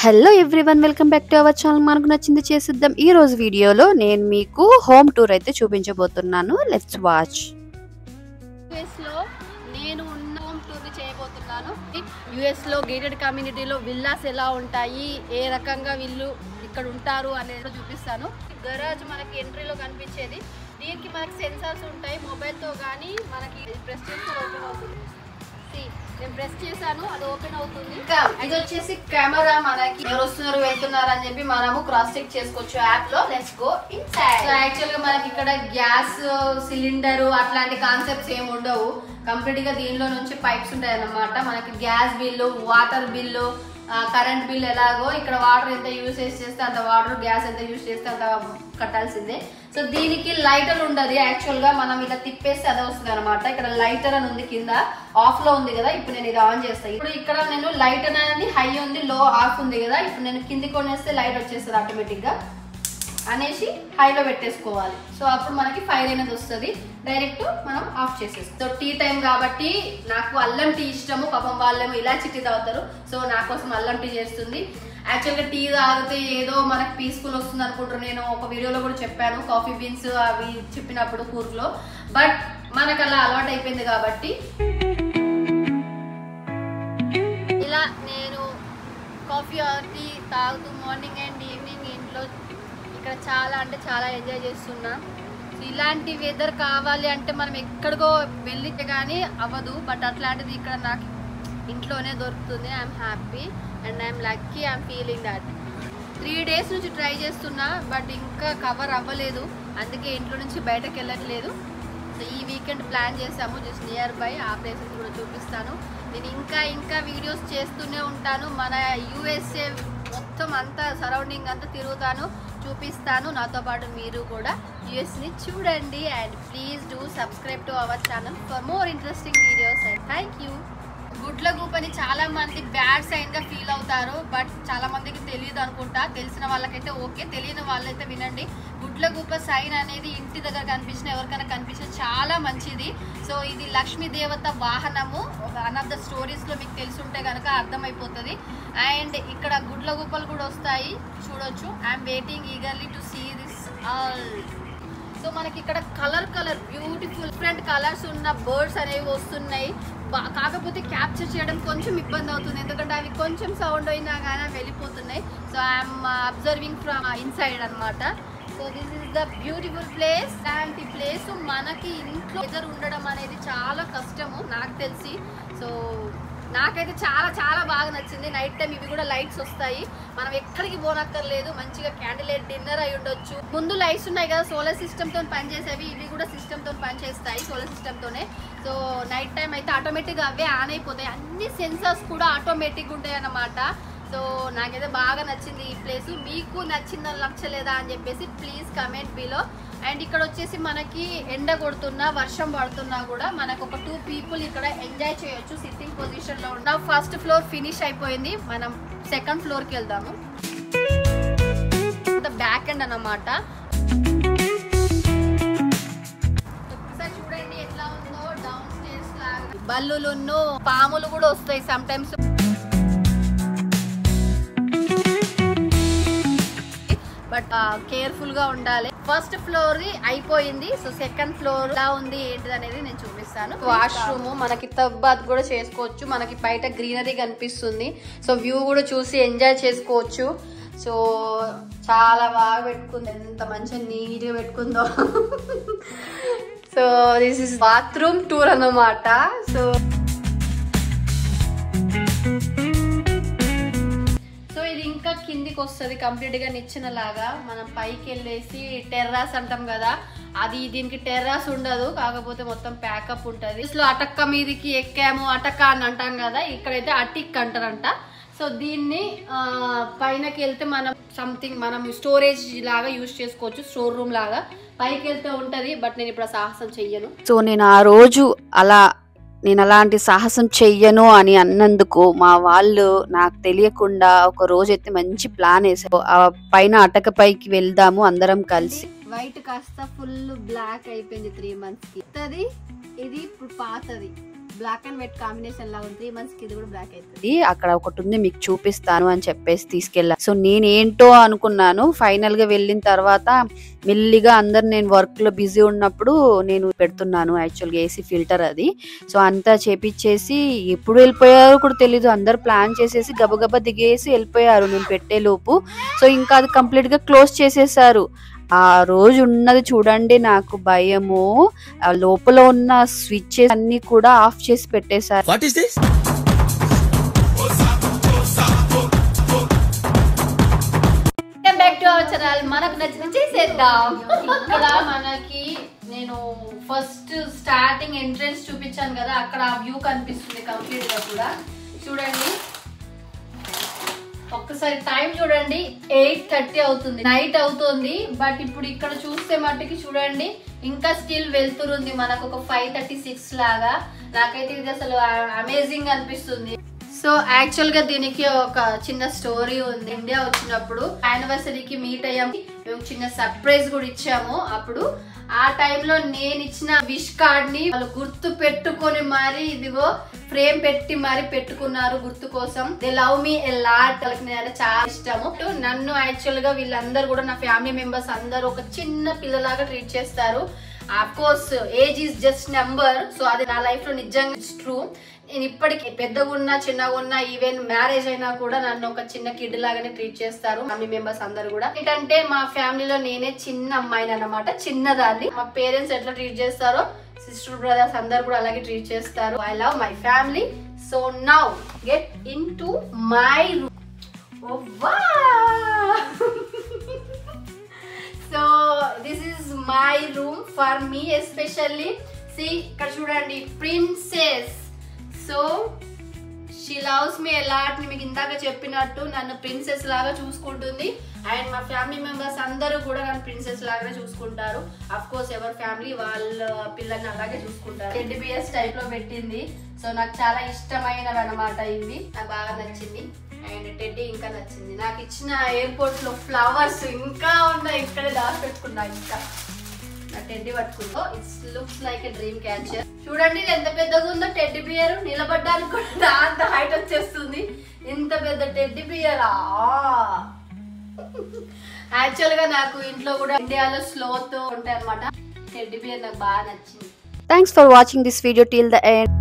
Hello everyone, welcome back to our channel. మనకు నచ్చింది చేసిద్దాం. ఈ రోజు వీడియోలో నేను మీకు హోమ్ టూర్ అయితే చూపించబోతున్నాను. Let's watch. యుఎస్లో నేను ఉన్న హోమ్ టూర్ చేయబోతున్నాను. యుఎస్లో గేటెడ్ కమ్యూనిటీలో విల్లాస్ ఎలా ఉంటాయి, ఏ రకంగా వీళ్ళు ఇక్కడ ఉంటారు అనేది చూపిస్తాను. గరాజ్ మనకి ఎంట్రీలో కనిపించేది. దీనికి మనకి సెన్సార్స్ ఉంటాయి. మొబైల్తో కానీ మనకి ప్రెస్ చేస్తే ఓపెన్ అవుతుంది. నేను ప్రెస్ చేశాను, అది ఓపెన్ అవుతుంది. ఇది వచ్చేసి కెమెరా, మనకి ఎవరు వస్తున్నారు వెళ్తున్నారు అని చెప్పి మనము క్రాస్ చెక్ చేసుకోవచ్చు యాప్ లో. Let's go inside. So actual గా మనకి ఇక్కడ గ్యాస్ సిలిండర్ అట్లాంటి కాన్సెప్ట్స్ ఏమి ఉండవు. కంప్లీట్ గా దీనిలో నుంచి పైప్స్ ఉంటాయి అన్నమాట. మనకి gas bill, water bill, current bill ఎలాగో ఇక్కడ వాటర్ ఎంత యూసేజ్ చేస్తే అంత వాటర్, గ్యాస్ ఎంత యూజ్ చేస్తే అంత కట్టాల్సిందే. సో దీనికి లైటర్ ఉండదు. యాక్చువల్ గా మనం ఇలా తిప్పేస్తే అదే వస్తుంది అనమాట. ఇక్కడ లైటర్ అని ఉంది, కింద ఆఫ్ లో ఉంది కదా. ఇప్పుడు నేను ఇది ఆన్ చేస్తాను. ఇప్పుడు ఇక్కడ నేను లైటర్ అనేది హై ఉంది, లో ఆఫ్ ఉంది కదా. ఇప్పుడు నేను కింది కొనేస్తే లైట్ వచ్చేస్తుంది ఆటోమేటిక్ గా అనేసి హైలో పెట్టేసుకోవాలి. సో అప్పుడు మనకి ఫైర్ అనేది వస్తుంది. డైరెక్ట్ మనం ఆఫ్ చేసేస్తాం. సో టీ టైం కాబట్టి నాకు అల్లం టీ ఇష్టము. పాపం వాళ్ళేమో ఇలాచి టీ తాగుతారు. సో నా కోసం అల్లం టీ చేస్తుంది. యాక్చువల్గా టీ తాగితే ఏదో మనకి పీస్ఫుల్ వస్తుంది అనుకుంటారు. నేను ఒక వీడియోలో కూడా చెప్పాను కాఫీ బీన్స్ అవి చెప్పినప్పుడు కూర్లో. బట్ మనకు అలా అలవాటు అయిపోయింది కాబట్టి ఇలా నేను కాఫీ టీ తాగుతూ మార్నింగ్ అండ్ ఈవినింగ్ ఇంట్లో ఇక్కడ చాలా అంటే చాలా ఎంజాయ్ చేస్తున్నా. ఇలాంటి వెదర్ కావాలి అంటే మనం ఎక్కడికో వెళ్ళితే కానీ అవ్వదు. బట్ అట్లాంటిది ఇక్కడ నాకు ఇంట్లోనే దొరుకుతుంది. I'm happy and I'm lucky. I'm feeling that. 3 days నుంచి ట్రై చేస్తున్నా, బట్ ఇంకా కవర్ అవ్వలేదు. అందుకే ఇంట్లో నుంచి బయటకు వెళ్ళట్లేదు. సో ఈ వీకెండ్ ప్లాన్ చేసాము, జస్ట్ నియర్ బై. ఆ ప్లేసెస్ కూడా చూపిస్తాను. నేను ఇంకా వీడియోస్ చేస్తూనే ఉంటాను. మన యూఎస్ఏ మొత్తం అంతా సరౌండింగ్ అంతా తిరుగుతాను, చూపిస్తాను. నాతో పాటు మీరు కూడా యూఎస్ని చూడండి. And please do subscribe to our channel for more interesting videos. And thank you. గుడ్లగూపని చాలా మంది బ్యాడ్ సైన్ గా ఫీల్ అవుతారు, బట్ చాలా మందికి తెలియదు అనుకుంటా. తెలిసిన వాళ్ళకైతే ఓకే, తెలియని వాళ్ళైతే వినండి. గుడ్లగూప సైన్ అనేది ఇంటి దగ్గర కనిపించిన, ఎవరికైనా కనిపించిన చాలా మంచిది. సో ఇది లక్ష్మీ దేవత వాహనము. వన్ ఆఫ్ ద స్టోరీస్ లో మీకు తెలిసి ఉంటే కనుక అర్థమైపోతుంది. అండ్ ఇక్కడ గుడ్లగూపలు కూడా వస్తాయి, చూడొచ్చు. I'm waiting eagerly to see this all. So మనకి ఇక్కడ కలర్ బ్యూటిఫుల్ డిఫరెంట్ కలర్స్ ఉన్న బర్డ్స్ అనేవి వస్తున్నాయి. కాకపోతే క్యాప్చర్ చేయడం కొంచెం ఇబ్బంది అవుతుంది, ఎందుకంటే అవి కొంచెం సౌండ్ అయినా కానీ వెళ్ళిపోతున్నాయి. So I'm observing from inside అనమాట. So this is the beautiful place. అలాంటి ప్లేస్ మనకి ఇంట్లో వెదర్ ఉండడం అనేది చాలా కష్టము నాకు తెలిసి. సో నాకైతే చాలా బాగా నచ్చింది. నైట్ టైం ఇవి కూడా లైట్స్ వస్తాయి, మనం ఎక్కడికి పోనక్కర్లేదు. మంచిగా క్యాండిల్ లైట్ డిన్నర్ అయి ఉండొచ్చు. ముందు లైట్స్ ఉన్నాయి కదా సోలార్ సిస్టమ్ తో పనిచేసేవి, ఇవి కూడా సిస్టమ్ తో పనిచేస్తాయి, సోలార్ సిస్టమ్ తోనే. సో నైట్ టైం అయితే ఆటోమేటిక్ గా అవే ఆన్ అయిపోతాయి. అన్ని సెన్సర్స్ కూడా ఆటోమేటిక్ ఉంటాయి అన్నమాట. సో నాకైతే బాగా నచ్చింది ఈ ప్లేస్. మీకు నచ్చిందా నచ్చలేదా అని చెప్పేసి ప్లీజ్ కమెంట్ బిలో. అండ్ ఇక్కడ వచ్చేసి మనకి ఎండ కొడుతున్నా, వర్షం పడుతున్నా కూడా మనకు ఒక 2 people ఇక్కడ ఎంజాయ్ చేయొచ్చు సిట్టింగ్ పొజిషన్ లో ఉన్న. ఫస్ట్ ఫ్లోర్ ఫినిష్ అయిపోయింది, మనం సెకండ్ ఫ్లోర్ కి వెళ్దాము. బ్యాక్ ఎండ్ అన్నమాట. ఒకసారి చూడండి ఎట్లా ఉందో. డౌన్ స్టేర్స్ లాగా బల్లులు, పాములు కూడా వస్తాయి సమ్ టైమ్స్. బట్ కేర్ఫుల్ గా ఉండాలి. ఫస్ట్ ఫ్లోర్ అయిపోయింది. సో సెకండ్ ఫ్లోర్ ఎలా ఉంది ఏంటిది అనేది నేను చూపిస్తాను. వాష్రూమ్, మనకి టబ్ బాత్ కూడా చేసుకోవచ్చు. మనకి బయట గ్రీనరీ కనిపిస్తుంది. సో వ్యూ కూడా చూసి ఎంజాయ్ చేసుకోవచ్చు. సో చాలా బాగా పెట్టుకుంది, ఎంత మంచిగా నీట్ గా పెట్టుకుందో. So this is bathroom tour అన్నమాట. సో ఇంకా కిందికి వస్తుంది కంప్లీట్ గా నిచ్చిన లాగా. మనం పైకి వెళ్ళేసి టెర్రాస్ అంటాం కదా, అది దీనికి టెర్రాస్ ఉండదు, కాకపోతే మొత్తం ప్యాకప్ ఉంటది. ఇట్లా అటక్క మీదికి ఎక్కాము, అటక్క అని అంటాం కదా, ఇక్కడైతే అటిక్ అంటారంట. సో దీన్ని పైనకి వెళ్తే మనం సంథింగ్ మనం స్టోరేజ్ లాగా యూజ్ చేసుకోవచ్చు, స్టోర్ రూమ్ లాగా. పైకి వెళ్తే ఉంటది, బట్ నేను ఇప్పుడు సాహసం చెయ్యను. సో నేను ఆ రోజు నేను అలాంటి సాహసం చెయ్యను అని అన్నందుకు మా వాళ్ళు నాకు తెలియకుండా ఒక రోజు అయితే మంచి ప్లాన్ వేసారు. ఆ పైన అటక పైకి వెళ్దాము అందరం కలిసి. వైట్ కాస్త ఫుల్ బ్లాక్ అయిపోయింది 3 months కి. ఇది ఇప్పుడు పాతది. బ్లాక్ అండ్ వైట్ కాంబినేషన్ లా ఉంది. 3 months కి ఇది కూడా బ్లాక్ అవుతుంది. అక్కడ ఒకటి ఉంది మీకు చూపిస్తాను అని చెప్పేసి తీసుకెళ్ళా. సో నేనేంటో అనుకున్నాను. ఫైనల్ గా వెళ్ళిన తర్వాత మెల్లిగా అందరు నేను వర్క్ లో బిజీ ఉన్నప్పుడు నేను పెడుతున్నాను. యాక్చువల్ గా ఏసీ ఫిల్టర్ అది. సో అంతా చేపిచ్చేసి ఎప్పుడు వెళ్ళిపోయారో కూడా తెలీదు. అందరు ప్లాన్ చేసేసి గబగబా దిగేసి వెళ్ళిపోయారు నేను పెట్టే లోపు. సో ఇంకా అది కంప్లీట్ గా క్లోజ్ చేసేసారు. ఆ రోజు ఉన్నది చూడండి, నాకు భయము. లోపల ఉన్న స్విచ్చెస్ అన్ని కూడా ఆఫ్ చేసి పెట్టేశారు. మనకు నచ్చిన చేసేద్దాం. ఇక్కడ మనకి నేను ఫస్ట్ స్టార్టింగ్ ఎంట్రన్స్ చూపించాను కదా, అక్కడ ఆ వ్యూ కనిపిస్తుంది కంప్లీట్ గా కూడా. చూడండి ఒక్కసారి టైం చూడండి, 8:30 అవుతుంది, నైట్ అవుతుంది. బట్ ఇప్పుడు ఇక్కడ చూస్తే మట్టుకి చూడండి ఇంకా స్టిల్ వెళ్తురుంది. మనకు ఒక 5:36 లాగా. నాకైతే ఇది అసలు అమేజింగ్ అనిపిస్తుంది. సో యాక్చువల్ గా దీనికి ఒక చిన్న స్టోరీ ఉంది. ఇండియా వచ్చినప్పుడు యానివర్సరీకి మీట్ అయ్యాము. మేము చిన్న సర్ప్రైజ్ కూడా ఇచ్చాము. అప్పుడు ఆ టైంలో నేను ఇచ్చిన విష్ కార్డ్ ని వాళ్ళు గుర్తు పెట్టుకొని మరి ఇదిగో ఫ్రేమ్ పెట్టి మరి పెట్టుకున్నారు గుర్తు కోసం. They love me a lot. వాళ్ళకి నేను చాలా ఇష్టము. నన్ను యాక్చువల్ గా వీళ్ళందరూ కూడా నా ఫ్యామిలీ మెంబర్స్ అందరూ ఒక చిన్న పిల్లలాగా ట్రీట్ చేస్తారు. Of course age is just number. So అది నా లైఫ్ లో నిజంగా ఇట్స్ ట్రూ. నేను ఇప్పటికి పెద్దగా ఉన్నా చిన్నగా ఉన్నా ఈవెన్ మ్యారేజ్ అయినా కూడా నన్ను ఒక చిన్న కిడ్ లాగానే ట్రీట్ చేస్తారు ఫ్యామిలీ మెంబర్స్ అందరు కూడా. ఏంటంటే మా ఫ్యామిలీలో నేనే చిన్న అమ్మాయిని అన్నమాట, చిన్నదాన్ని. మా పేరెంట్స్ ఎట్లా ట్రీట్ చేస్తారో సిస్టర్ బ్రదర్స్ అందరు కూడా అలాగే ట్రీట్ చేస్తారు. I love my family. So now get into my room. So this is my room for me especially. See ఇక్కడ చూడండి, princess. So she loves me a lot. మీకు ఇందాక చెప్పినట్టు నన్ను ప్రిన్సెస్ లాగా చూసుకుంటుంది. అండ్ మా ఫ్యామిలీ మెంబర్స్ అందరూ కూడా నన్ను ప్రిన్సెస్ లాగానే చూసుకుంటారు. అఫ్ కోర్స్ ఎవరి ఫ్యామిలీ వాళ్ళ పిల్లల్ని అలాగే చూసుకుంటారు. టెడ్డీ బియర్స్ టైప్ లో పెట్టింది. సో నాకు చాలా ఇష్టమైనవి అనమాట ఇవి. నాకు బాగా నచ్చింది. అండ్ టెడ్డీ ఇంకా నచ్చింది. నాకు ఇచ్చిన ఎయిర్పోర్ట్ లో ఫ్లవర్స్ ఇంకా ఉన్నాయి, ఇక్కడే దాచి పెట్టుకున్నా. ఇంకా నా టెడ్డీ పట్టుకుందో it's looks like a dream catcher. చూడండి ఎంత పెద్దగా ఉందో టెడ్డీ బియర్. నిలబడ్డానికి కూడా అంత హైట్ వచ్చేస్తుంది. ఇంత పెద్ద టెడ్డీ బియరా. యాక్చువల్ గా నాకు ఇంట్లో కూడా ఇండియాలో స్లోత్ ఉంటాయి అనమాట. టెడ్డీ బియర్ నాకు బాగా నచ్చింది. Thanks for watching this video till the end.